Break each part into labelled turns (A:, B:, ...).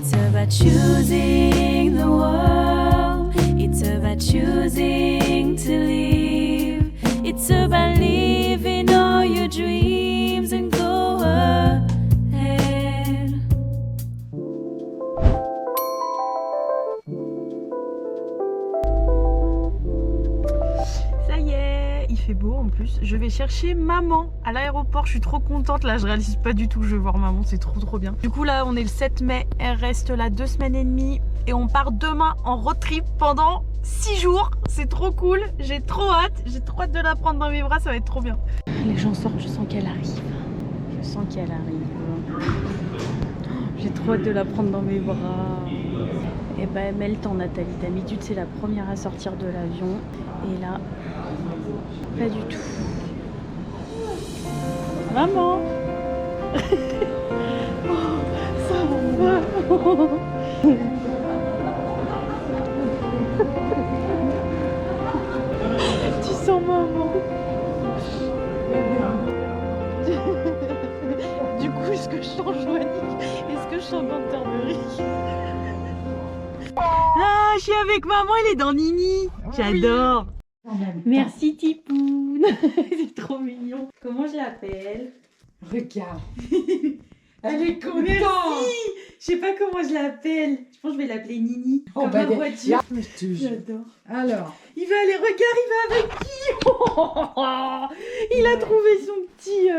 A: It's about choosing the world. It's about choosing to live. It's about living all your dreams and go ahead.
B: Ça y est, il fait beau en plus. Je vais chercher maman à l'aéroport. Je suis trop contente. Là, je réalise pas du tout que je vais voir maman. C'est trop bien. Du coup, là, on est le 7 mai. Elle reste là 2 semaines et demie. Et on part demain en road trip pendant 6 jours. C'est trop cool. J'ai trop hâte. J'ai trop hâte de la prendre dans mes bras. Ça va être trop bien. Les gens sortent. Je sens qu'elle arrive. Je sens qu'elle arrive. J'ai trop hâte de la prendre dans mes bras. Et bah, elle met le temps, Nathalie. D'habitude, c'est la première à sortir de l'avion. Et là, pas du tout. Maman. Oh, ça va. Tu sens maman. Du coup, est-ce que je sens Joanie? Est-ce que je sens Canterbury? Ah, je suis avec maman, elle est dans Nini. J'adore. Merci Tipoun. C'est trop mignon. Comment je l'appelle?
C: Regarde. Elle est contente.
B: Merci. Je sais pas comment je l'appelle. Je pense que je vais l'appeler Nini. Comme ma voiture. J'adore.
C: Alors.
B: Il va aller, regarde, il va avec qui? Il a trouvé son petit...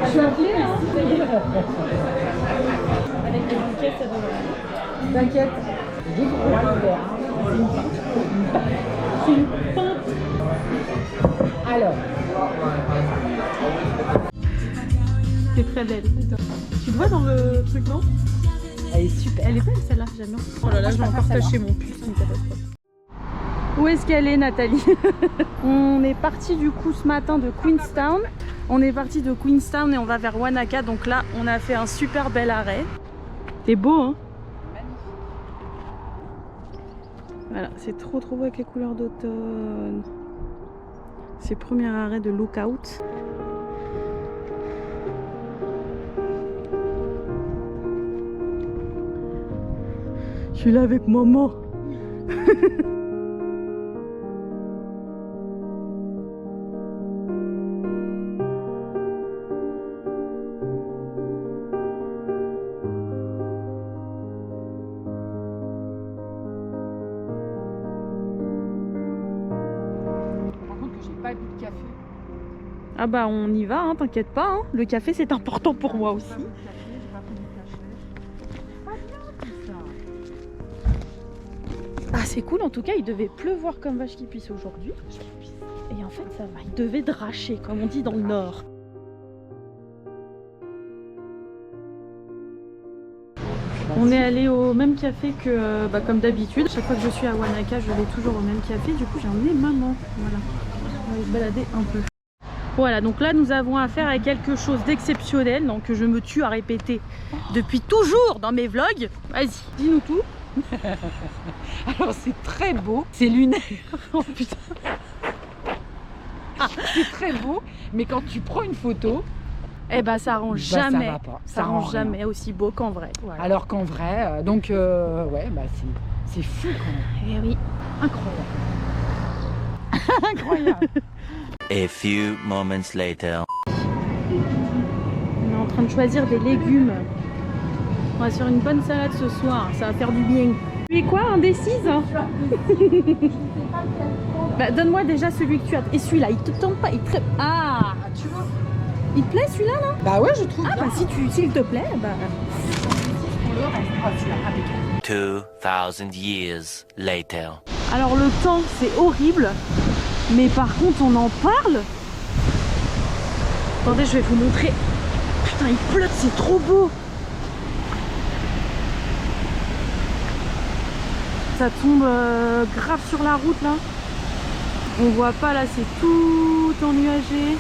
C: Je suis appelée, hein.
B: Avec les bouquets, ça devrait.
C: T'inquiète. J'ai froid l'hiver.
B: C'est une pinte.
C: Alors.
B: C'est très belle. Tu te vois dans le truc, non? Elle est super. Elle est belle celle-là, j'aime bien. Oh là là, je vais encore tâcher mon puce, c'est une catastrophe. Où est-ce qu'elle est, Nathalie? On est parti du coup ce matin de Queenstown. On est parti de Queenstown et on va vers Wanaka. Donc là, on a fait un super bel arrêt. C'est beau, hein? Voilà, c'est trop beau avec les couleurs d'automne. C'est le premier arrêt de Lookout. Je suis là avec maman. Ah bah on y va, hein, t'inquiète pas, hein. Le café c'est important pour moi aussi. Ah c'est cool, en tout cas il devait pleuvoir comme vache qui pisse aujourd'hui. Et en fait ça va, il devait dracher comme on dit dans le nord. On est allé au même café que comme d'habitude. Chaque fois que je suis à Wanaka je vais toujours au même café. Du coup j'ai emmené maman. Voilà, on va aller se balader un peu. Voilà, donc là nous avons affaire à quelque chose d'exceptionnel, donc que je me tue à répéter depuis toujours dans mes vlogs. Vas-y, dis-nous tout.
C: Alors c'est très beau, c'est lunaire.
B: Oh putain.
C: C'est très beau, mais quand tu prends une photo,
B: eh ben ça rend jamais,
C: ça va pas.
B: ça rend jamais aussi beau qu'en vrai. Voilà.
C: Alors qu'en vrai, ouais, bah c'est fou quand même.
B: Eh oui, incroyable.
C: Incroyable.
D: A few moments later.
B: On est en train de choisir des légumes. On va se faire une bonne salade ce soir, ça va faire du bien. Tu es quoi, indécise? Bah, donne-moi déjà celui que tu as. Et celui-là, il te tente pas, il te... Ah,
C: Tu vois?
B: il te plaît celui-là là?
C: Bah ouais, je trouve.
B: Ah bah s'il te plaît, bah...
C: Le reste, celui-là, impeccable.
D: 2000 years later.
B: Alors le temps, c'est horrible. Mais par contre, on en parle. Attendez, je vais vous montrer. Putain, il pleut, c'est trop beau. Ça tombe grave sur la route là. On voit pas là, c'est tout ennuagé.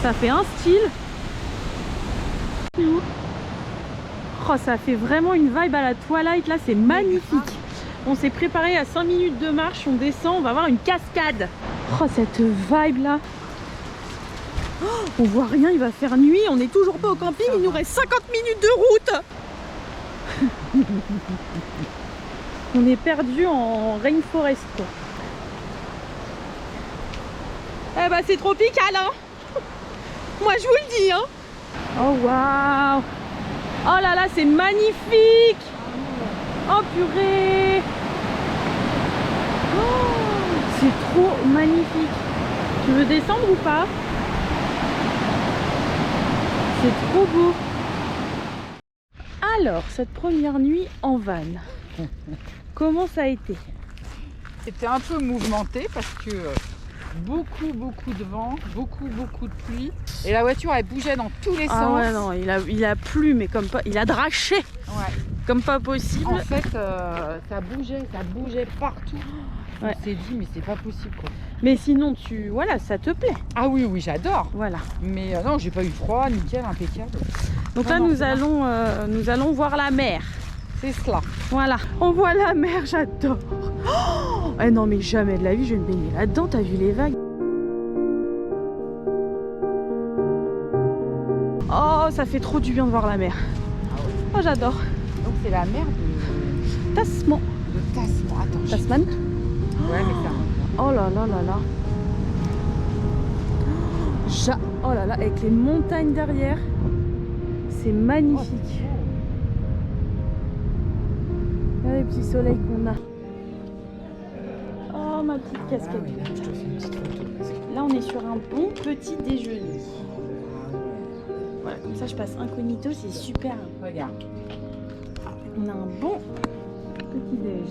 B: Ça fait un style. Oh, ça fait vraiment une vibe à la Twilight là, c'est magnifique. On s'est préparé à 5 minutes de marche, on descend, on va voir une cascade. Oh, cette vibe là. On voit rien, il va faire nuit, on n'est toujours pas au camping, il nous reste 50 minutes de route. On est perdu en rainforest quoi. Eh bah c'est tropical hein. Moi je vous le dis hein. Oh waouh. Oh là là c'est magnifique. Oh purée. Oh, c'est trop magnifique. Tu veux descendre ou pas? C'est trop beau. Alors, cette première nuit en van, comment ça a été?
C: C'était un peu mouvementé parce que beaucoup de vent, beaucoup de pluie. Et la voiture elle bougeait dans tous les sens.
B: Ah ouais non, il a plu mais comme pas, il a draché
C: Ouais.
B: comme pas possible.
C: En fait, ça bougeait partout.
B: Ouais.
C: On s'est dit mais c'est pas possible quoi.
B: Mais sinon voilà, ça te plaît.
C: Ah oui j'adore.
B: Voilà.
C: Mais non, j'ai pas eu froid, nickel, impeccable.
B: Donc
C: Non,
B: là
C: non,
B: nous allons voir la mer.
C: C'est cela.
B: Voilà, on voit la mer, j'adore. Oh eh non mais jamais de la vie je vais me baigner là-dedans, t'as vu les vagues? Oh ça fait trop du bien de voir la mer. Oh j'adore.
C: Donc c'est la mer de
B: Tasman.
C: Tasman. Attends.
B: Tasman.
C: Ouais mais ça.
B: Oh là là là là. Oh là là, avec les montagnes derrière. C'est magnifique. Regarde les petits soleils qu'on a. Oh ma petite casquette.
C: Ah oui, là, je te fais une petite photo. Parce que...
B: Là on est sur un bon petit déjeuner. Voilà, comme ça je passe incognito, c'est super.
C: Regarde.
B: On a un bon petit déj.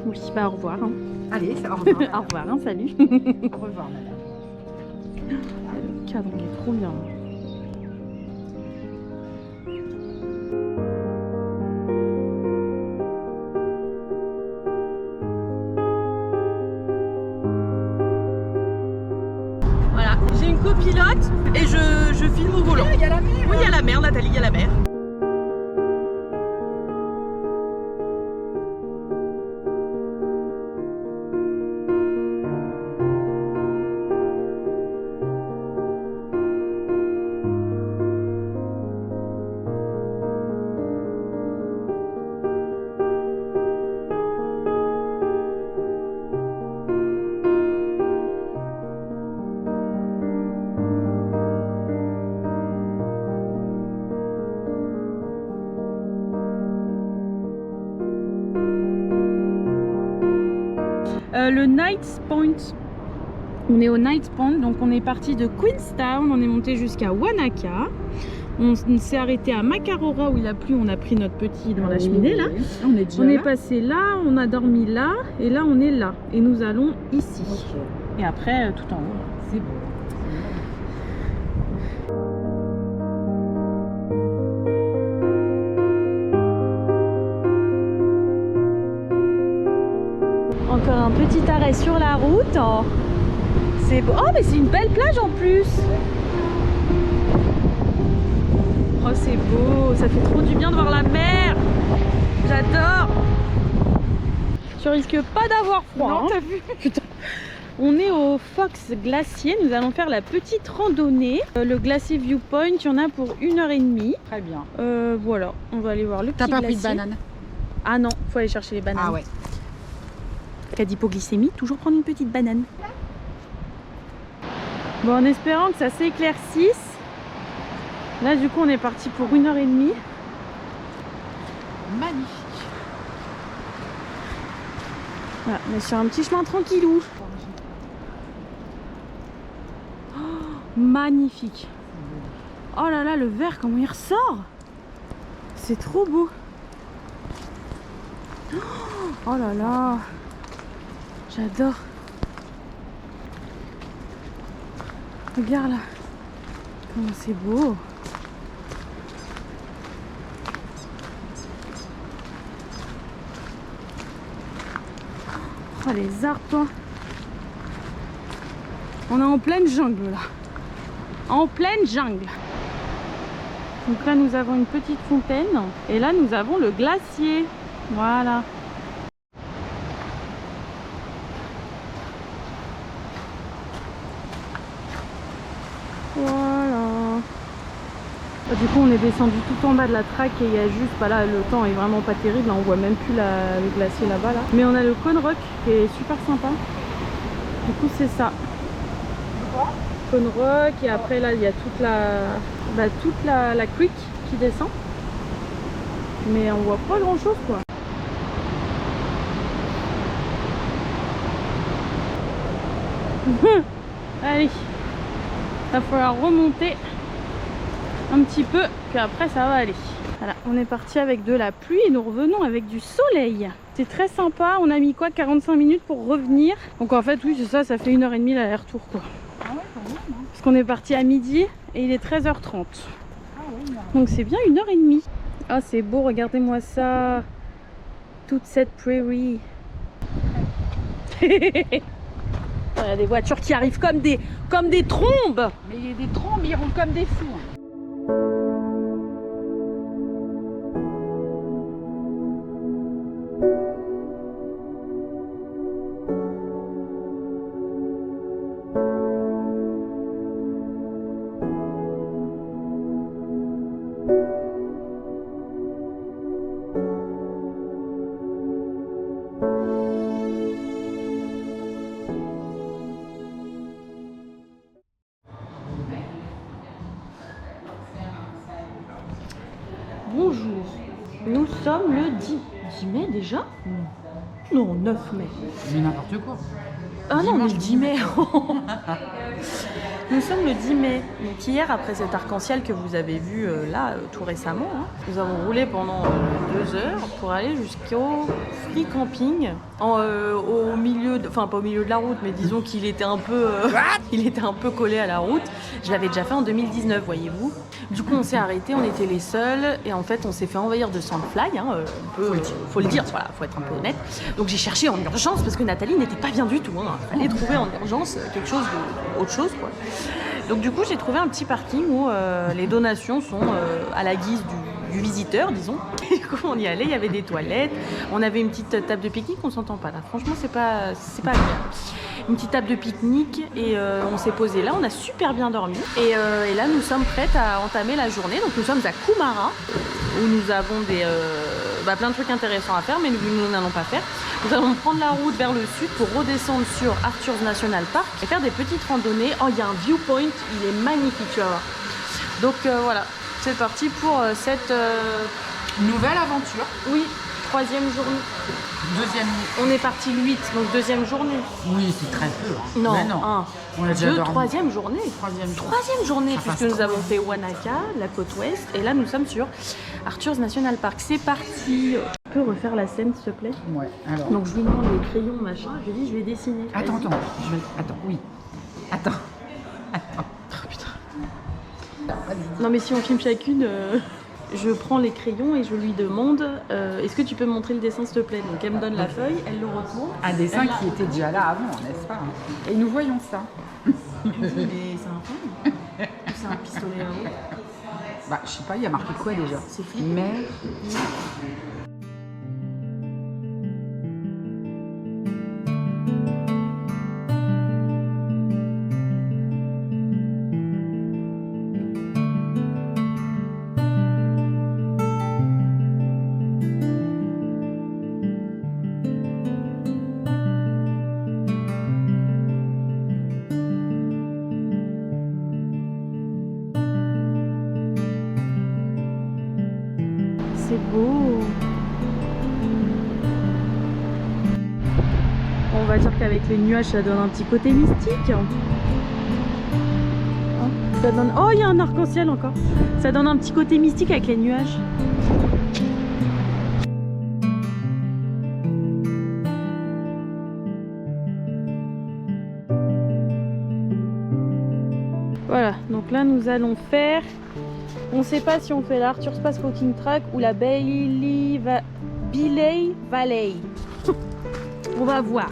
B: Oui, bah au revoir. Hein.
C: Allez, au revoir.
B: Au revoir, hein, salut.
C: Au revoir madame.
B: Le cadre il est trop bien. Voilà, j'ai une copilote et je filme au volant.
C: Il y a la mer.
B: Oui, il y a la mer, Nathalie, il y a la mer. Le Knights Point. On est au Knights Point, donc on est parti de Queenstown, on est monté jusqu'à Wanaka. On s'est arrêté à Makarora où il a plu, on a pris notre petit dans la cheminée là.
C: On est déjà
B: On est
C: là.
B: passé là, on a dormi là, et là on est là. Et nous allons ici.
C: Ok.
B: Et après tout en haut.
C: C'est beau.
B: Encore un petit arrêt sur la route. Oh, c'est beau. Oh mais c'est une belle plage en plus. Oh c'est beau, ça fait trop du bien de voir la mer. J'adore. Tu risques pas d'avoir froid.
C: Non,
B: hein.
C: t'as vu?
B: Putain. On est au Fox Glacier, nous allons faire la petite randonnée. Le glacier Viewpoint, il y en a pour 1h30.
C: Très bien.
B: Voilà, on va aller voir le petit
C: T'as pas
B: glacier.
C: pris de banane?
B: Ah non, faut aller chercher les bananes.
C: Ah ouais.
B: Cas d'hypoglycémie, toujours prendre une petite banane. Bon, en espérant que ça s'éclaircisse. Là, du coup, on est parti pour 1h30.
C: Magnifique.
B: Voilà, on est sur un petit chemin tranquillou. Oh, magnifique. Oh là là, le verre, comment il ressort. C'est trop beau. Oh là là. J'adore. Regarde là. Comment c'est beau. Oh les arbres toi. On est en pleine jungle là. En pleine jungle. Donc là nous avons une petite fontaine. Et là nous avons le glacier. Voilà. Voilà. Du coup on est descendu tout en bas de la track et il y a juste, bah là le temps est vraiment pas terrible, là, on voit même plus le glacier là-bas là. Mais on a le Cône Rock qui est super sympa. Du coup c'est ça. Cône Rock et après là il y a toute la creek qui descend. Mais on voit pas grand chose quoi. Allez, va falloir remonter un petit peu, puis après ça va aller. Voilà, on est parti avec de la pluie et nous revenons avec du soleil. C'est très sympa, on a mis quoi 45 minutes pour revenir. Donc en fait oui c'est ça, ça fait 1h30 l'aller-retour quoi.
C: Ah ouais, quand même, hein.
B: Parce qu'on est parti à midi et il est 13h30.
C: Ah ouais,
B: Donc c'est bien 1h30. Ah c'est beau, regardez-moi ça. Toute cette prairie. Il y a des voitures qui arrivent comme des trombes.
C: mais il y a des trombes, ils roulent comme des fous. Hein.
B: Bonjour, nous sommes le 10 mai déjà? Non, 9 mai.
C: Mais n'importe quoi.
B: Ah non, on est le 10 mai. Nous sommes le 10 mai. Donc hier, après cet arc-en-ciel que vous avez vu là tout récemment, hein, nous avons roulé pendant 2 heures pour aller jusqu'au free camping au milieu, enfin pas au milieu de la route, mais disons qu'il était un peu, il était un peu collé à la route. Je l'avais déjà fait en 2019, voyez-vous. Du coup, on s'est arrêté, on était les seuls et en fait, on s'est fait envahir de sandfly. Hein, faut le dire, voilà, faut être un peu honnête. Donc j'ai cherché en urgence parce que Nathalie n'était pas bien du tout. Hein. Fallait trouver en urgence quelque chose autre chose, quoi. Donc du coup, j'ai trouvé un petit parking où les donations sont à la guise du visiteur, disons. Et du coup, on y allait, il y avait des toilettes, on avait une petite table de pique-nique, on s'entend pas là. Franchement, c'est pas agréable. Une petite table de pique-nique et on s'est posé là, on a super bien dormi. Et là, nous sommes prêtes à entamer la journée. Donc nous sommes à Kumara où nous avons plein de trucs intéressants à faire, mais nous n'allons pas faire. Nous allons prendre la route vers le sud pour redescendre sur Arthur's National Park et faire des petites randonnées. Oh, il y a un viewpoint, il est magnifique, tu vas voir. Donc voilà, c'est parti pour cette
C: Nouvelle aventure.
B: oui, 3e journée.
C: Deuxième.
B: On est parti le 8, donc 2e journée.
C: Oui, c'est très peu. Hein.
B: Non,
C: Mais non.
B: 1,
C: On a déjà
B: 2,
C: dormi.
B: 3e journée. Troisième journée,
C: Ça passe
B: puisque nous
C: trop
B: avons
C: vite.
B: fait Wanaka, la côte ouest, et là nous sommes sur Arthur's National Park. C'est parti. Tu peux refaire la scène, s'il te plaît?
C: Ouais, alors.
B: Donc je lui demande les crayons, machin, je lui dis je vais dessiner.
C: Attends,
B: Vas-y.
C: attends, oui. Attends.
B: Oh, putain. Non mais si on filme chacune, je prends les crayons et je lui demande est-ce que tu peux me montrer le dessin s'il te plaît? Donc elle me donne la feuille, elle le retourne.
C: Un dessin
B: Elle
C: qui était déjà là avant, n'est-ce pas? Et nous voyons ça.
B: Mais c'est un film ou c'est un pistolet à eau?
C: Bah, je sais pas, il y a marqué quoi déjà?
B: C'est flippant.
C: Mais.
B: C'est beau. On va dire qu'avec les nuages, ça donne un petit côté mystique. Hein, ça donne... Oh, il y a un arc-en-ciel encore. Ça donne un petit côté mystique avec les nuages. Voilà, donc là nous allons faire... On ne sait pas si on fait la Arthur's Pass Walking Track ou la Bailey Valley. On va voir.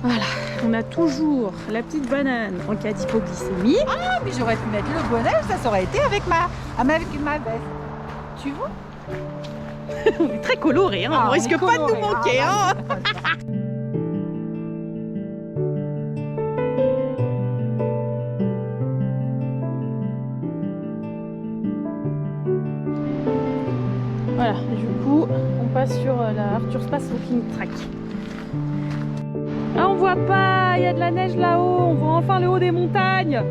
B: Voilà, on a toujours la petite banane en cas d'hypoglycémie.
C: Ah, mais j'aurais pu mettre le bonnet, ça aurait été avec ma veste. Tu vois?
B: On est très coloré, hein, on risque pas de nous manquer. Hein. Future Space Walking Track. Ah, on voit pas, il y a de la neige là-haut, on voit enfin le haut des montagnes.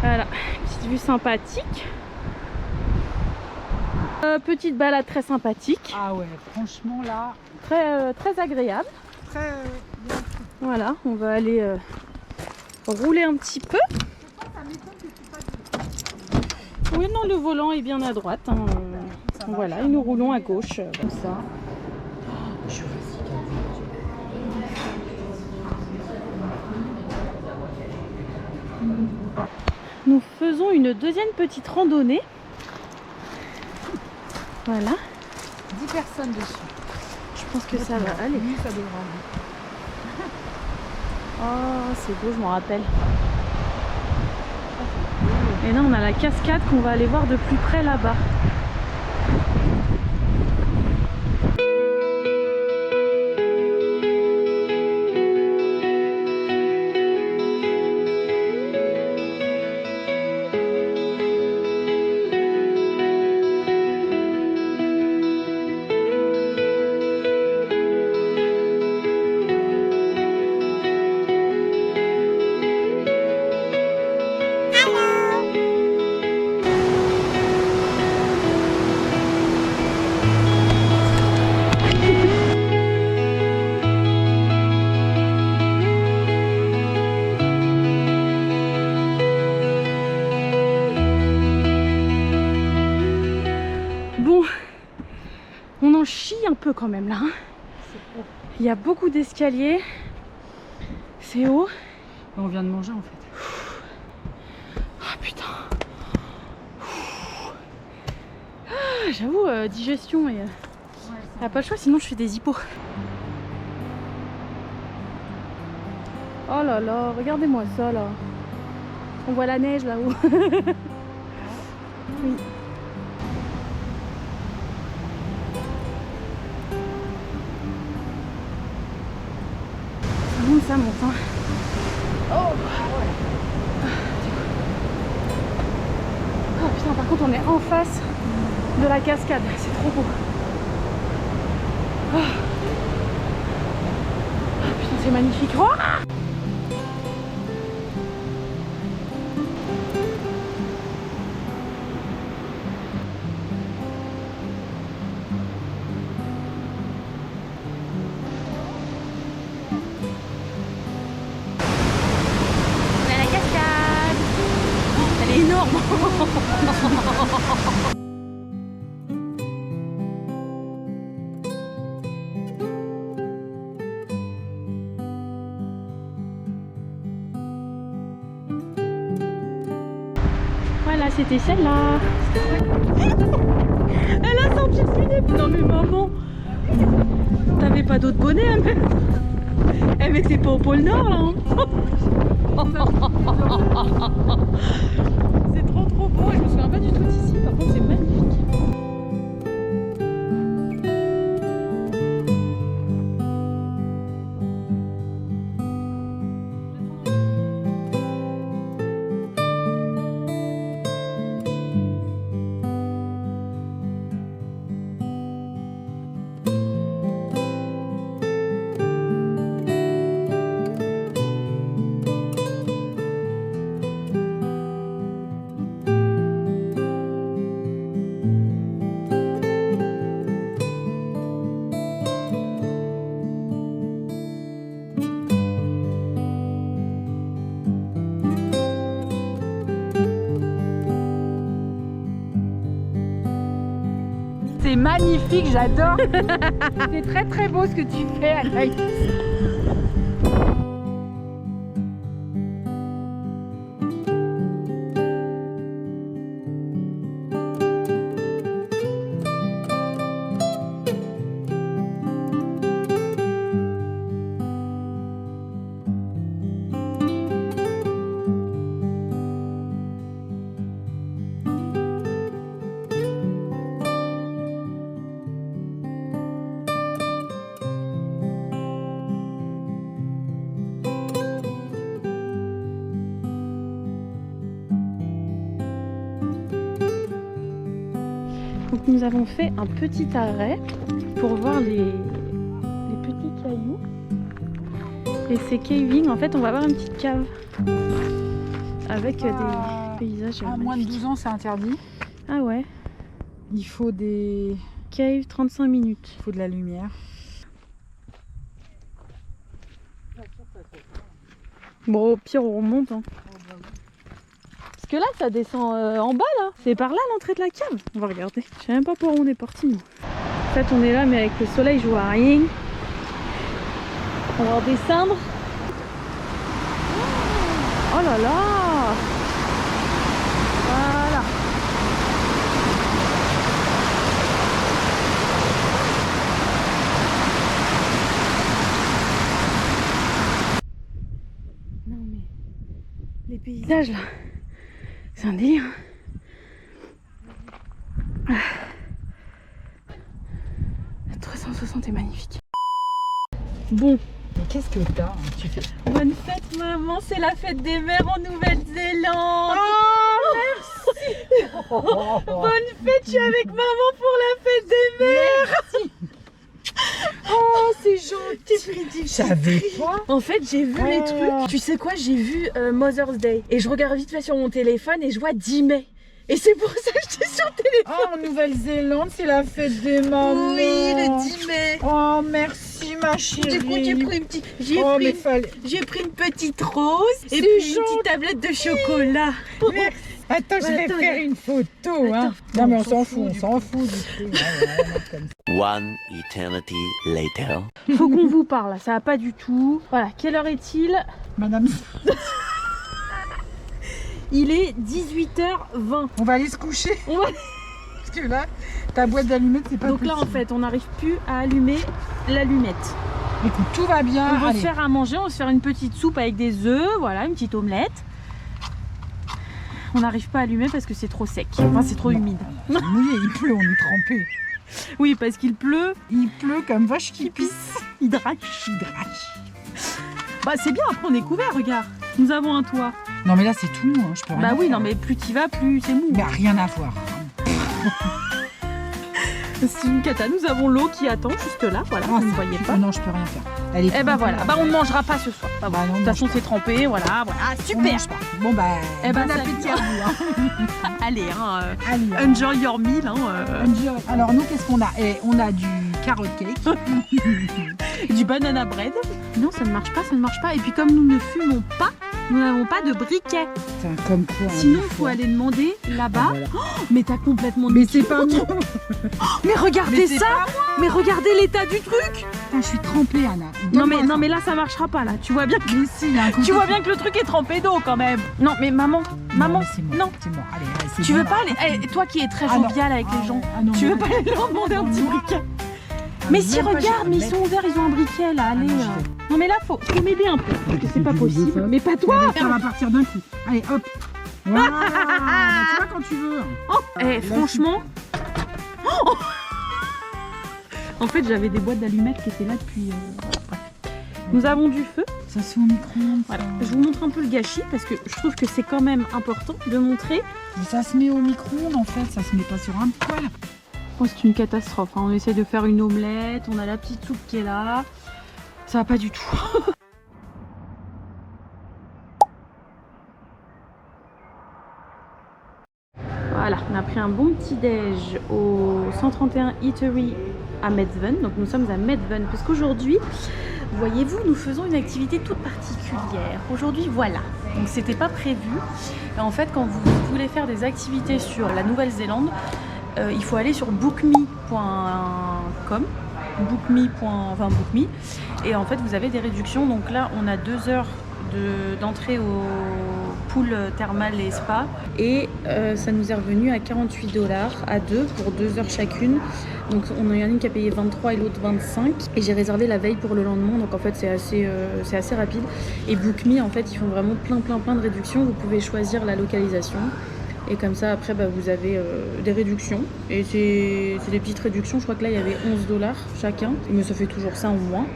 B: Voilà, petite vue sympathique. Petite balade très sympathique,
C: Ah ouais, franchement là,
B: très agréable.
C: très bien.
B: Voilà, on va aller rouler un petit peu. Oui, non, le volant est bien à droite. Hein. Voilà, et nous roulons à gauche, comme ça. Nous faisons une deuxième petite randonnée. Voilà,
C: 10 personnes dessus.
B: je pense que ça va aller.
C: Oui, ça devrait aller.
B: Oh, c'est beau, je m'en rappelle. Et là, on a la cascade qu'on va aller voir de plus près là-bas. Bon, on en chie un peu quand même là. Hein. Il y a beaucoup d'escaliers. C'est haut.
C: On vient de manger en fait.
B: Ah putain. Ah, j'avoue, digestion et... T'as pas le choix, sinon je fais des hippos. Oh là là, regardez-moi ça là. On voit la neige là-haut. Oui. Ça monte, ça monte. Hein. Oh. Oh putain, par contre on est en face de la cascade, c'est trop beau. Oh. Ah putain, c'est magnifique. Oh. On a la cascade. Elle est énorme. Voilà, c'était celle-là. Elle a sorti le filet. Non mais maman, t'avais pas d'autre bonnet à mettre? Elle mettait pas au pôle Nord là. Hein. C'est trop beau. Je me souviens pas du tout d'ici. Par contre, c'est magnifique.
C: C'est magnifique, j'adore. C'est très beau ce que tu fais, Anaïs.
B: Donc nous avons fait un petit arrêt pour voir les petits cailloux. Et c'est caving, en fait on va avoir une petite cave avec des paysages
C: À moins de
B: magnifiques.
C: 12 ans, c'est interdit.
B: Ah ouais,
C: Il faut des...
B: cave 35 minutes.
C: Il faut de la lumière.
B: Bon, au pire on remonte. Hein. Parce que là ça descend en bas là. C'est par là l'entrée de la cave. On va regarder. Je sais même pas par où on est parti nous. En fait on est là mais avec le soleil je vois rien. On va redescendre. Oh là là. Voilà. Non mais les paysages là, c'est un délire. Ah. 360 est magnifique. Bon,
C: Mais qu'est-ce que t'as? Tu fais...
B: bonne fête maman, c'est la fête des mères en Nouvelle-Zélande. Bonne fête, je suis avec maman pour la fête des mères.
C: Oh, c'est gentil. Je savais pas.
B: En fait, j'ai vu les trucs. Tu sais quoi, j'ai vu Mother's Day. Et je regarde vite fait sur mon téléphone et je vois 10 mai. Et c'est pour ça que j'étais sur le téléphone.
C: Oh, en Nouvelle-Zélande, c'est la fête des mamans.
B: Oui, le 10 mai.
C: Oh, merci ma chérie.
B: Du coup, j'ai pris une petite...
C: Oh, mais fallait...
B: J'ai pris une petite rose
C: C'est
B: et puis une
C: gentil.
B: petite tablette de chocolat.
C: Merci. Attends, je vais
B: Attends,
C: faire une photo. Hein.
B: Attends.
C: Non, mais on s'en fout, on s'en fout du coup. Comme ça.
D: One eternity later.
B: Faut qu'on vous parle, ça va pas du tout. Voilà, quelle heure est-il?
C: Madame,
B: Il est 18h20.
C: on va aller se coucher.
B: On va-
C: Parce que là, ta boîte d'allumettes, c'est pas
B: Donc là, en fait, on n'arrive plus à allumer l'allumette.
C: Écoute, tout va bien.
B: On va se
C: Allez.
B: faire à manger, on va se faire une petite soupe avec des œufs, voilà, une petite omelette. On n'arrive pas à allumer parce que c'est trop sec, enfin c'est trop humide.
C: C'est mouillé, il pleut, on est trempé.
B: Oui, parce qu'il pleut,
C: Il pleut comme vache qui pisse.
B: il drache.
C: Il drache.
B: Bah c'est bien, après on est couvert, regarde. Nous avons un toit.
C: Non, mais là, c'est tout mou, hein, je peux rien
B: Bah oui,
C: faire.
B: non mais plus t'y vas, plus c'est mou.
C: Mais rien à voir.
B: C'est une cata, nous avons l'eau qui attend juste là, voilà, vous ne voyez pas.
C: Non, je peux rien faire. Elle est
B: Eh bah
C: trempée,
B: voilà,
C: là.
B: bah on ne mangera pas ce soir. Bah,
C: Bah
B: voilà.
C: non,
B: De toute façon c'est trempé, voilà, voilà,
C: On
B: super.
C: mange pas. Bon, bah,
B: Eh ben,
C: bon
B: ça
C: appétit
B: vient.
C: à vous. Hein.
B: Allez, hein,
C: Allez,
B: enjoy your meal. Hein,
C: enjoy. Alors, nous, qu'est-ce qu'on a? On a du carrot cake.
B: du banana bread. Non, ça ne marche pas, ça ne marche pas. Et puis comme nous ne fumons pas, nous n'avons pas de briquet.
C: Putain, comme quoi. hein,
B: Sinon,
C: des
B: il faut
C: fois.
B: aller demander là-bas.
C: Ah, voilà.
B: Mais t'as complètement
C: Mais
B: niqué
C: c'est pas
B: le truc.
C: moi.
B: Mais regardez
C: Mais c'est
B: ça.
C: pas
B: Mais regardez l'état du truc.
C: Putain, je suis trempée, Anna.
B: Non
C: Donne-moi ça.
B: mais là ça marchera pas là. Tu vois bien que
C: Mais si, il y a un côté-
B: tu vois bien que le truc est trempé d'eau quand même. Non mais maman,
C: Non, mais c'est mort.
B: non.
C: C'est mort. Allez, allez, c'est
B: Tu
C: bon,
B: veux
C: là.
B: pas aller toi qui es très
C: Ah non.
B: jovial avec
C: Ah
B: les gens.
C: ouais. Ah non,
B: Tu
C: mais
B: veux
C: non.
B: pas aller leur demander un petit
C: Non.
B: briquet?
C: Ah,
B: Mais si
C: même pas,
B: regarde,
C: j'ai-
B: mais ils
C: même-
B: sont ouverts, ils ont un briquet là, allez.
C: non, j'y vais.
B: Non mais là faut m'aider un peu, parce que c'est pas possible. Mais pas toi.
C: Ça va partir d'un coup. Allez, hop. Voilà. Bah, tu vois quand tu veux.
B: Eh franchement. Oh en fait j'avais des boîtes d'allumettes qui étaient là depuis. Bref. Nous avons du feu.
C: Ça se fait au micro-ondes.
B: Voilà.
C: ça.
B: Je vous montre un peu le gâchis parce que je trouve que c'est quand même important de montrer.
C: Mais ça se met au micro-ondes en fait. Ça se met pas sur un poêle.
B: Oh, c'est une catastrophe. Hein. On essaie de faire une omelette, on a la petite soupe qui est là. Ça va pas du tout. Voilà, on a pris un bon petit déj au 131 Eatery à Medzven. Donc nous sommes à Medzven parce qu'aujourd'hui, voyez-vous, nous faisons une activité toute particulière. Aujourd'hui, voilà. Donc c'était pas prévu. Et en fait, quand vous voulez faire des activités sur la Nouvelle-Zélande, il faut aller sur bookme.com. Bookme. Et en fait, vous avez des réductions. Donc là, on a 2 heures d'entrée au pool thermal et spa. Et ça nous est revenu à 48$ à deux pour 2 heures chacune. Donc on en a une qui a payé 23 et l'autre 25. Et j'ai réservé la veille pour le lendemain. Donc en fait, c'est assez rapide. Et Bookme, en fait, ils font vraiment plein de réductions. Vous pouvez choisir la localisation. Et comme ça, après, bah, vous avez des réductions. Et c'est des petites réductions. Je crois que là, il y avait 11$ chacun. Mais ça fait toujours ça en moins.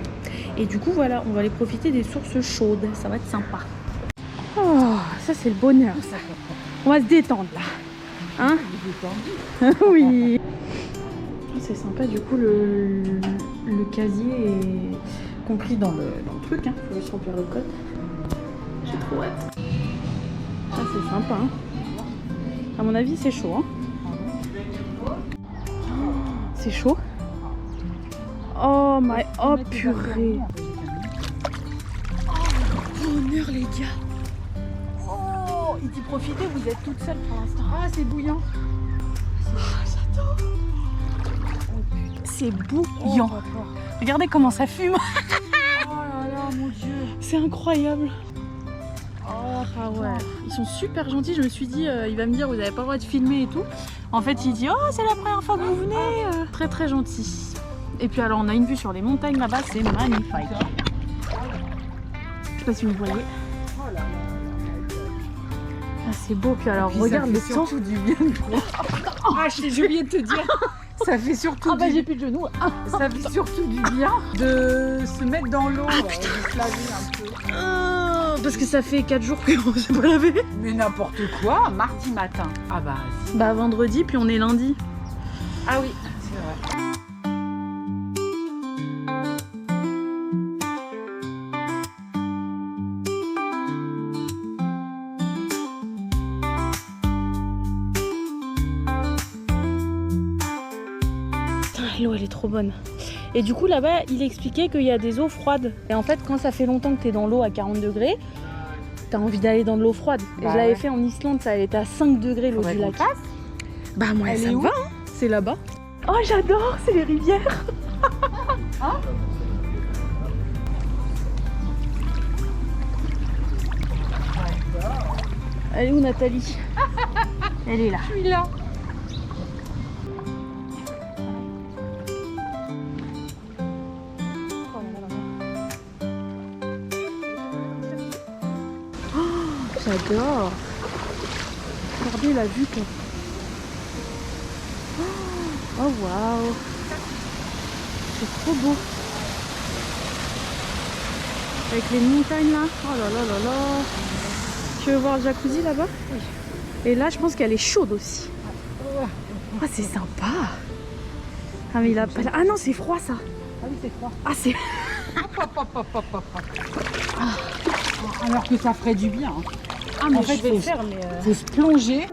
B: Et du coup, voilà, on va aller profiter des sources chaudes. Ça va être sympa. Oh, ça, c'est le bonheur, ça. On va se détendre, là. Hein? Oui. C'est sympa, du coup le casier est compris dans le truc, hein. Faut juste remplir le code. J'ai trop hâte. Ça c'est sympa, hein. À mon avis c'est chaud, hein. C'est chaud. Oh my, oh purée. Bonheur les gars. Oh, et d'y profiter, vous êtes toute seule pour l'instant.
C: Ah, c'est bouillant.
B: J'adore. C'est bouillant. Regardez comment ça fume.
C: Oh là là, mon Dieu.
B: C'est incroyable.
C: Oh,
B: Ah ouais, ils sont super gentils. Je me suis dit, il va me dire, vous n'avez pas le droit de filmer et tout. En fait, il dit, oh, c'est la première fois que vous venez. Très très gentil. Et puis alors, on a une vue sur les montagnes là-bas, c'est magnifique. Je sais pas si vous voyez. Ah, c'est beau. Puis alors, regarde le temps.
C: Du bien ah, j'ai oublié de te dire. Ça fait surtout
B: Ah bah j'ai plus de genoux. Ah,
C: ça fait surtout du bien de se mettre dans l'eau, de se laver un peu.
B: parce que ça fait 4 jours qu'on s'est pas lavé.
C: Mais n'importe quoi, mardi matin. Ah bah si.
B: Bah vendredi, puis on est lundi.
C: Ah oui, c'est vrai.
B: L'eau elle est trop bonne. Et du coup là-bas il expliquait qu'il y a des eaux froides. Et en fait quand ça fait longtemps que tu es dans l'eau à 40 degrés, t'as envie d'aller dans de l'eau froide. Et
C: Bah
B: je l'avais
C: ouais.
B: fait en Islande, ça elle était à 5 degrés l'eau
C: Faudrait
B: du
C: qu'on
B: lac.
C: passe.
B: Bah moi
C: Elle
B: ça
C: est
B: me
C: où
B: va, hein. C'est là-bas. Oh j'adore, c'est les rivières.
C: Hein?
B: Elle est où Nathalie? Elle est là.
C: Je suis là.
B: J'adore. Regardez la vue quoi. Oh waouh. C'est trop beau. Avec les montagnes là. Oh là là là là. Tu veux voir le jacuzzi là-bas? Oui. Et là je pense qu'elle est chaude aussi. Ah c'est sympa. Ah mais il a pas... Ah non c'est froid ça.
C: Ah oui, c'est froid.
B: Ah c'est...
C: Alors que ça ferait du bien. Hein.
B: Ah mais
C: En fait,
B: je vais
C: faut-
B: le faire mais...
C: Faut se plonger.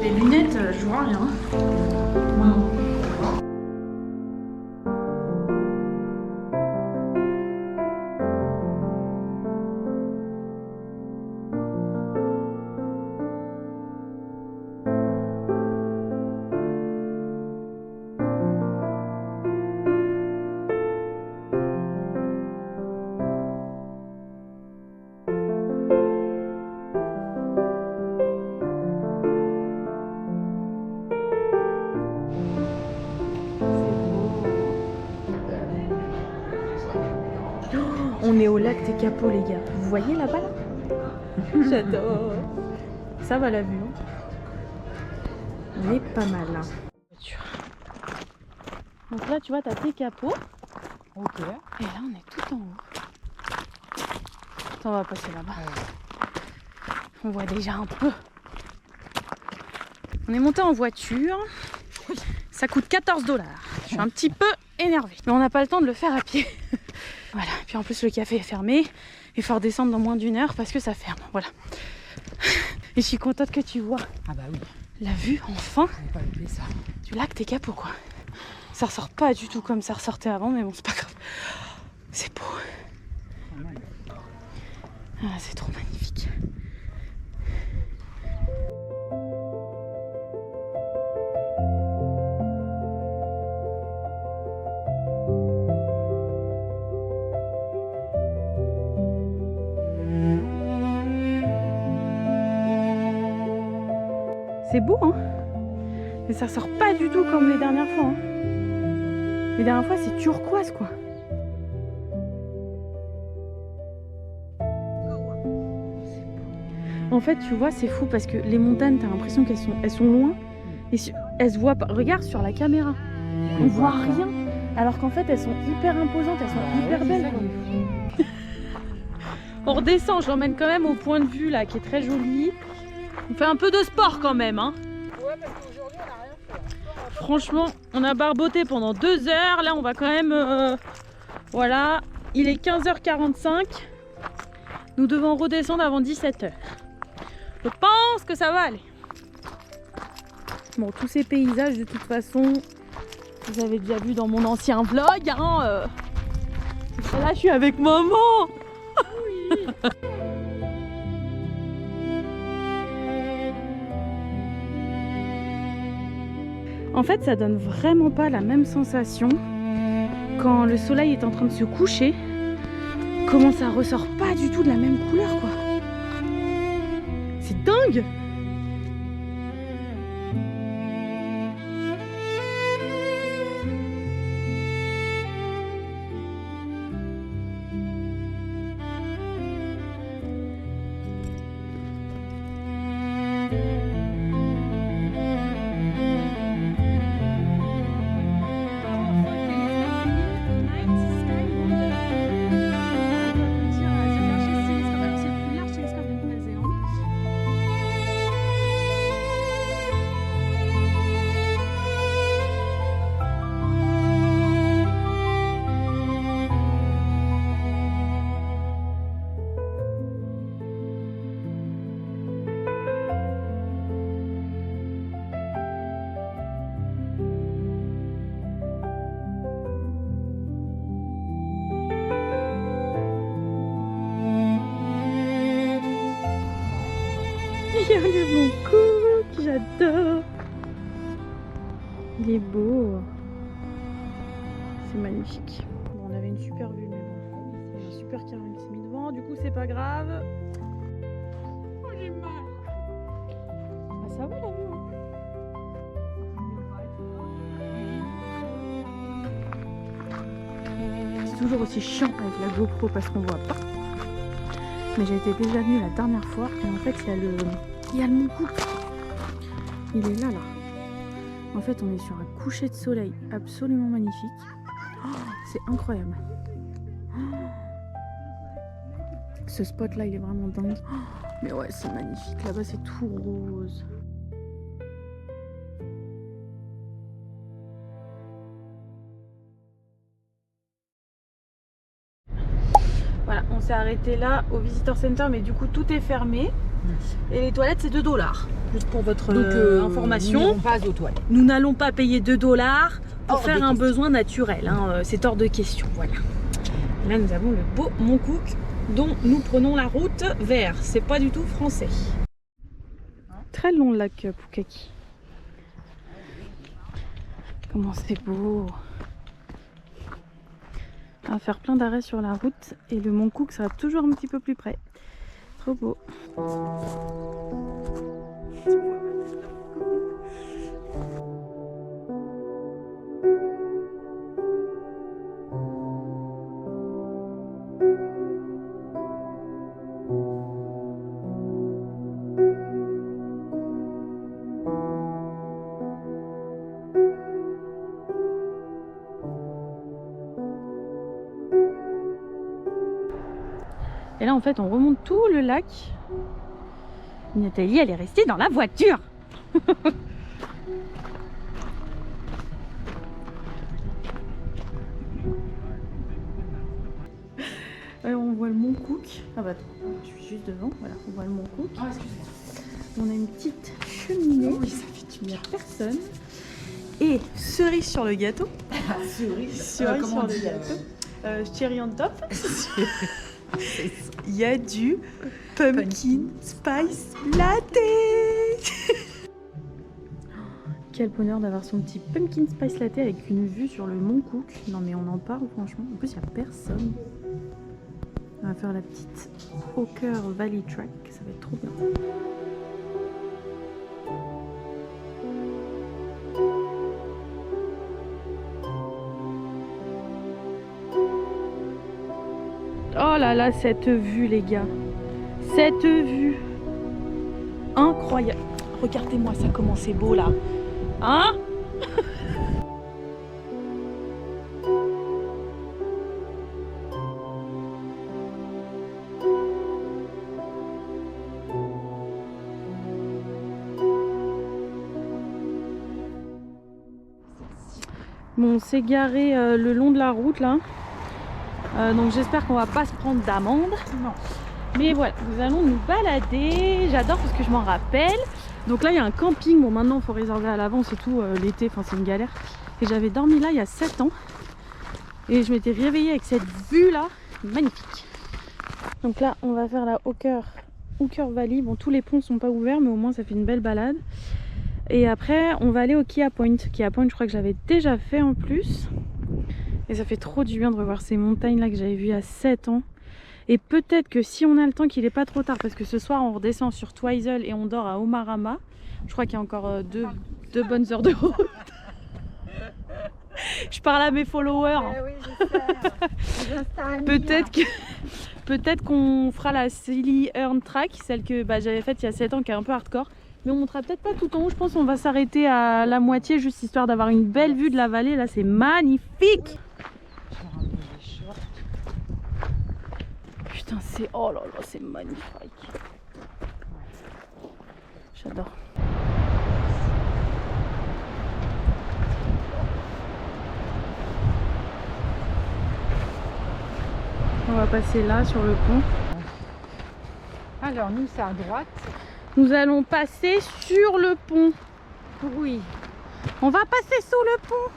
B: Les lunettes, je vois rien. On est au lac Tekapo les gars. Vous voyez là-bas là? J'adore. Ça va la vue. On est pas mal là. Donc là tu vois t'as Tekapo.
C: Ok.
B: Et là on est tout en haut. Attends, on va passer là-bas. On voit déjà un peu. On est monté en voiture. Ça coûte 14 $. Je suis un petit peu énervée. Mais on n'a pas le temps de le faire à pied. Voilà. Puis en plus le café est fermé. Il faut redescendre dans moins d'1 heure parce que ça ferme. Voilà. Et je suis contente que tu vois
C: Ah bah oui,
B: la vue enfin
C: j'avais pas oublié ça.
B: du lac Tekapo quoi. Ça ressort pas du tout comme ça ressortait avant, mais bon c'est pas grave. C'est beau. Ah, c'est trop magnifique. C'est beau hein. Mais ça ressort pas du tout comme les dernières fois. Hein. Les dernières fois c'est turquoise quoi. En fait tu vois c'est fou parce que les montagnes t'as l'impression qu'elles sont loin. Et elles se voient pas. Regarde sur la caméra. On voit rien. Alors qu'en fait elles sont hyper imposantes, elles sont hyper belles. On redescend, je l'emmène quand même au point de vue là qui est très joli. On fait un peu de sport quand même hein.
C: Ouais, parce qu'aujourd'hui on n'a rien fait.
B: Franchement, on a barboté pendant 2 heures. Là, on va quand même... voilà, il est 15h45. Nous devons redescendre avant 17h. Je pense que ça va aller. Bon, tous ces paysages, de toute façon, vous avez déjà vu dans mon ancien vlog. Hein, Là, je suis avec maman. Oui. En fait, ça donne vraiment pas la même sensation quand le soleil est en train de se coucher. Comment ça ressort pas du tout de la même couleur, quoi. C'est dingue. Regardez mon coucou, j'adore. Il est beau. C'est magnifique. Bon, on avait une super vue, mais bon, il y a un super carré qui s'est mis devant. Du coup, c'est pas grave.
C: Oh, j'ai mal.
B: Ah, ça va la vue. C'est toujours aussi chiant avec la GoPro parce qu'on voit pas. Mais j'ai été déjà venue la dernière fois et en fait il y a le Mont Cook. Il est là. En fait on est sur un coucher de soleil absolument magnifique. Oh, c'est incroyable. Oh. Ce spot là il est vraiment dingue. Oh, mais ouais c'est magnifique. Là-bas c'est tout rose. Voilà, on s'est arrêté là au Visitor Center, mais du coup tout est fermé. Et les toilettes c'est 2 $. Juste pour votre information.
C: Nous pas aux toilettes.
B: Nous n'allons pas payer 2 $ pour
C: Hors
B: faire
C: de
B: un
C: question.
B: besoin naturel. Hein. C'est hors de question. Voilà. Et là nous avons le beau Mont Cook dont nous prenons la route vers. C'est pas du tout français. Très long le lac Pukaki. Comment c'est beau. On va faire plein d'arrêts sur la route et le Mont Cook sera toujours un petit peu plus près. Trop beau. Et là en fait on remonte tout le lac. Nathalie elle est restée dans la voiture. Alors on voit le Mont Cook. Ah bah attends, je suis juste devant. Voilà, on voit le Mont Cook.
C: Ah, excuse-moi.
B: On a une petite cheminée.
C: Oui, ça fait
B: Il n'y a personne. Et cerise sur le gâteau.
C: cerise.
B: Cerise sur le gâteau. Cherry on top. Il y a du pumpkin spice latte. Quel bonheur d'avoir son petit pumpkin spice latte avec une vue sur le Mont Cook. Non mais on en parle franchement. En plus il n'y a personne. On va faire la petite Hawker Valley Track. Ça va être trop bien. Oh là là, cette vue les gars. Cette vue. Incroyable. Regardez-moi ça comment c'est beau là. Hein? Bon, on s'est garé le long de la route là. Donc j'espère qu'on va pas se prendre d'amende.
C: Non.
B: Mais voilà, nous allons nous balader. J'adore parce que je m'en rappelle. Donc là il y a un camping. Bon maintenant il faut réserver à l'avance et tout. L'été, enfin c'est une galère. Et j'avais dormi là il y a 7 ans. Et je m'étais réveillée avec cette vue là. Magnifique. Donc là on va faire la Hooker Valley. Bon tous les ponts sont pas ouverts mais au moins ça fait une belle balade. Et après on va aller au Kia Point. Kia Point je crois que j'avais déjà fait en plus. Et ça fait trop du bien de revoir ces montagnes là que j'avais vues à 7 ans. Et peut-être que si on a le temps qu'il n'est pas trop tard, parce que ce soir on redescend sur Twizel et on dort à Omarama. Je crois qu'il y a encore deux bonnes heures de route. Je parle à mes followers. Peut-être qu'on fera la Silly Earn Track, celle que j'avais faite il y a 7 ans, qui est un peu hardcore. Mais on montera peut-être pas tout en haut, je pense qu'on va s'arrêter à la moitié, juste histoire d'avoir une belle vue de la vallée. Là c'est magnifique. Putain c'est... Oh là là c'est magnifique. J'adore. On va passer là sur le pont.
C: Alors nous c'est à droite.
B: Nous allons passer sur le pont.
C: Oui.
B: On va passer sous le pont.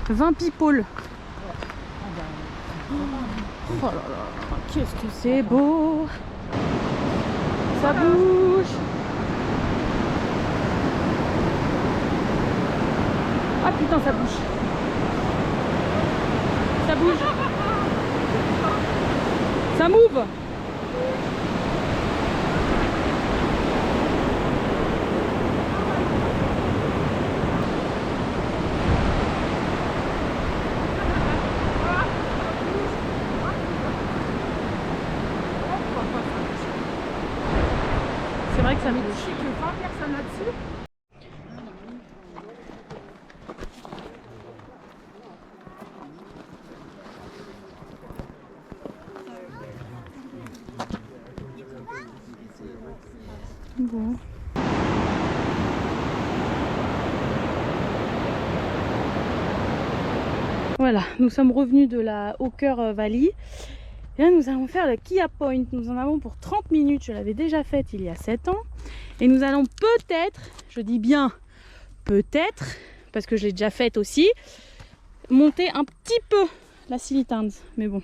B: 20 people. Oh là là, qu'est-ce que c'est beau. Ça bouge. Ah putain, ça bouge. Ça bouge. Ça move. C'est vrai que ça me bouge.
C: Tu sais que 20 personnes là-dessus.
B: Bon. Voilà, nous sommes revenus de la Hooker Valley. Et là, nous allons faire le Kia Point. Nous en avons pour 30 minutes. Je l'avais déjà faite il y a 7 ans. Et nous allons peut-être, je dis bien peut-être, parce que je l'ai déjà faite aussi, monter un petit peu la Silly Tarns. Mais bon,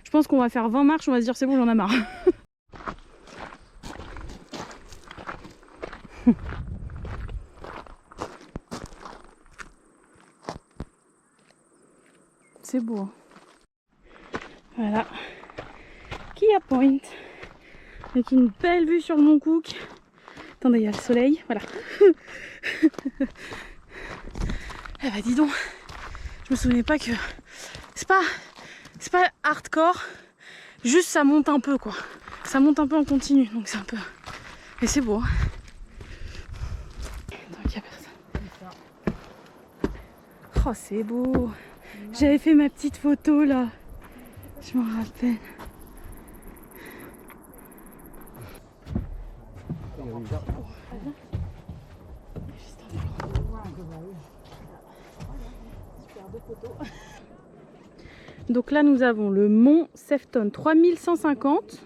B: je pense qu'on va faire 20 marches. On va se dire c'est bon, j'en ai marre. C'est beau. Voilà. Kia Point. Avec une belle vue sur le Mont Cook. Attendez, il y a le soleil. Voilà. Eh bah dis donc. Je me souvenais pas que... C'est pas hardcore. Juste ça monte un peu quoi. Ça monte un peu en continu. Donc c'est un peu... Et c'est beau. Donc il n'y a personne. Oh c'est beau. J'avais fait ma petite photo là. Je m'en rappelle. Donc là nous avons le mont Sefton 3150.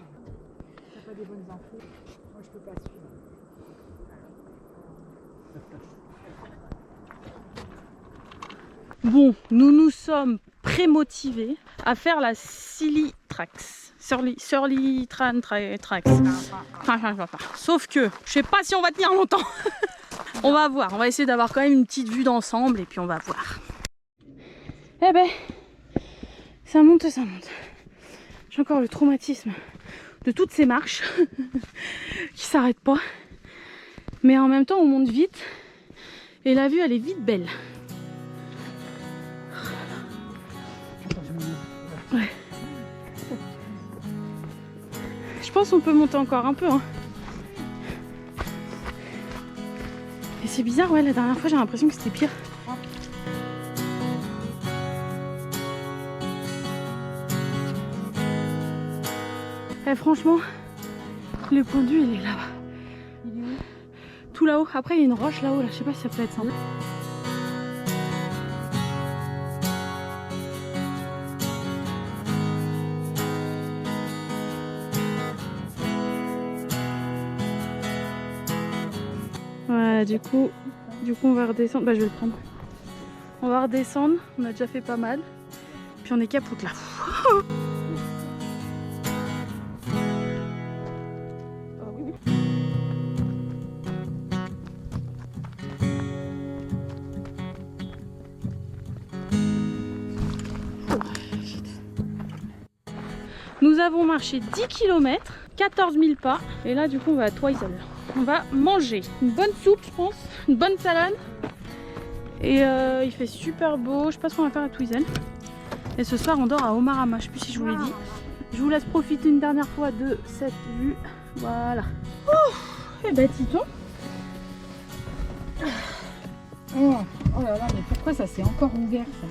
B: Bon, nous sommes pré-motivés à faire la Silly Tracks. Surly Tracks. Sauf que je sais pas si on va tenir longtemps. On va voir, on va essayer d'avoir quand même une petite vue d'ensemble et puis on va voir. Eh ben, ça monte. J'ai encore le traumatisme de toutes ces marches qui s'arrêtent pas. Mais en même temps, on monte vite et la vue elle est vite belle. Ouais. Je pense qu'on peut monter encore un peu. Hein. Et c'est bizarre, ouais, la dernière fois j'ai l'impression que c'était pire. Et franchement, le point de vue il est là-bas.
C: Il est où?
B: Tout là-haut. Après, il y a une roche là-haut. Là. Je sais pas si ça peut être ça. Voilà, du coup, on va redescendre. Bah, je vais le prendre. On va redescendre. On a déjà fait pas mal. Puis on est capote là. Nous avons marché 10 km, 14 000 pas. Et là, du coup, on va à Twizel. On va manger une bonne soupe, je pense, une bonne salade. Et il fait super beau. Je sais pas ce qu'on va faire à Twizel. Et ce soir, on dort à Omarama. Je sais plus si je vous l'ai dit. Je vous laisse profiter une dernière fois de cette vue. Voilà. Et bah, Titon.
C: Oh là là, mais pourquoi ça s'est encore ouvert ça?